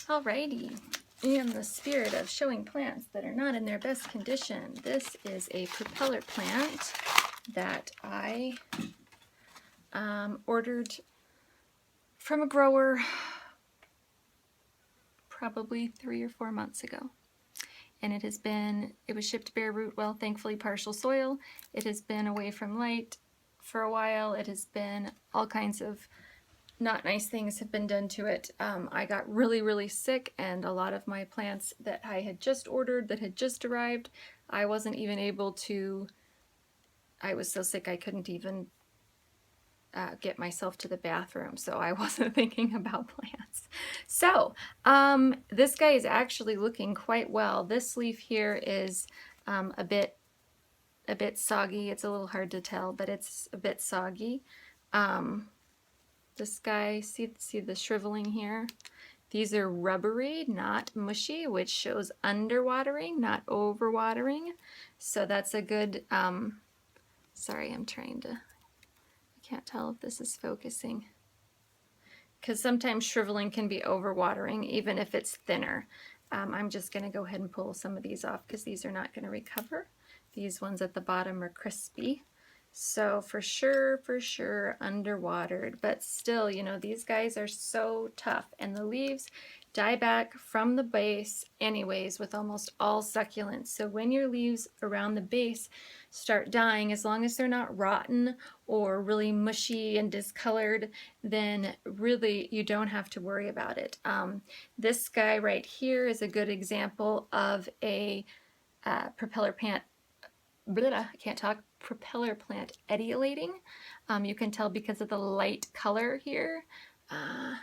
Alrighty, in the spirit of showing plants that are not in their best condition, this is a propeller plant that I ordered from a grower probably 3 or 4 months ago. And it was shipped bare root, well, thankfully partial soil. It has been away from light for a while. It has been all kinds of not nice things have been done to it. I got really sick, and a lot of my plants that I had just ordered, that had just arrived, I wasn't even able to, I was so sick I couldn't even get myself to the bathroom, so I wasn't thinking about plants. So this guy is actually looking quite well. This leaf here is a bit soggy. It's a little hard to tell, but it's a bit soggy. This guy, see the shriveling here? These are rubbery, not mushy, which shows underwatering, not overwatering. So that's a good, sorry, I can't tell if this is focusing. Because sometimes shriveling can be overwatering, even if it's thinner. I'm just gonna go ahead and pull some of these off because these are not gonna recover. These ones at the bottom are crispy. So for sure, underwatered, but still, you know, these guys are so tough, and the leaves die back from the base anyways with almost all succulents. So when your leaves around the base start dying, as long as they're not rotten or really mushy and discolored, then really you don't have to worry about it. This guy right here is a good example of a propeller plant. I can't talk. Propeller plant etiolating. You can tell because of the light color here. I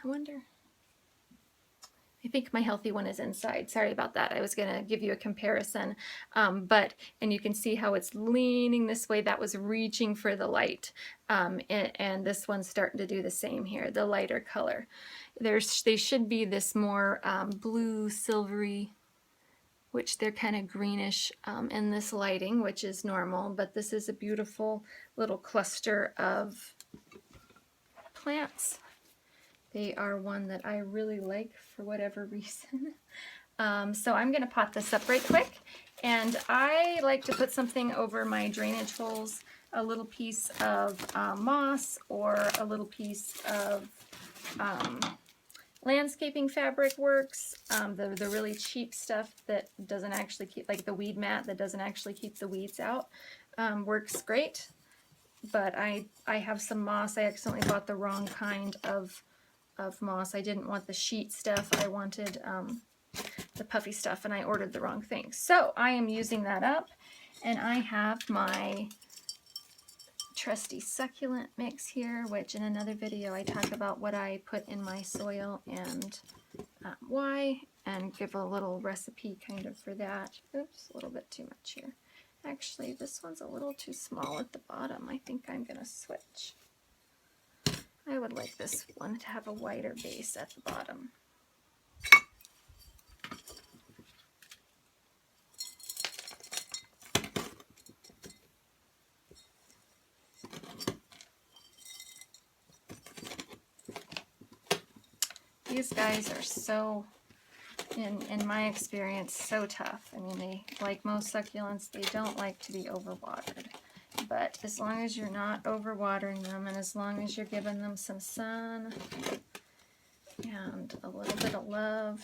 think my healthy one is inside. Sorry about that. I was going to give you a comparison. And you can see how it's leaning this way. That was reaching for the light. And this one's starting to do the same here, the lighter color. They should be this more blue, silvery, which they're kind of greenish in this lighting, which is normal, but this is a beautiful little cluster of plants. They are one that I really like for whatever reason. So I'm gonna pot this up right quick, and I like to put something over my drainage holes, a little piece of moss or a little piece of landscaping fabric works. The really cheap stuff that doesn't actually keep, like the weed mat that doesn't actually keep the weeds out, works great. But I have some moss. I accidentally bought the wrong kind of moss. I didn't want the sheet stuff. I wanted the puffy stuff, and I ordered the wrong thing. So I am using that up, and I have my trusty succulent mix here, which in another video I talk about what I put in my soil and why, and give a little recipe kind of for that. Oops, a little bit too much here. Actually, this one's a little too small at the bottom. I think I'm gonna switch. I would like this one to have a wider base at the bottom. These guys are so, in my experience, so tough. I mean, they, like most succulents, they don't like to be overwatered. But as long as you're not overwatering them, and as long as you're giving them some sun and a little bit of love,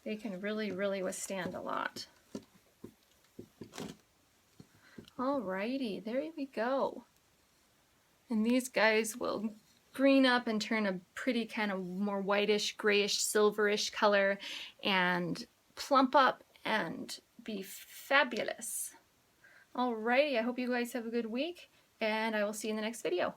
they can really withstand a lot. Alrighty, there we go. And these guys will green up and turn a pretty kind of more whitish, grayish, silverish color and plump up and be fabulous. Alrighty, I hope you guys have a good week, and I will see you in the next video.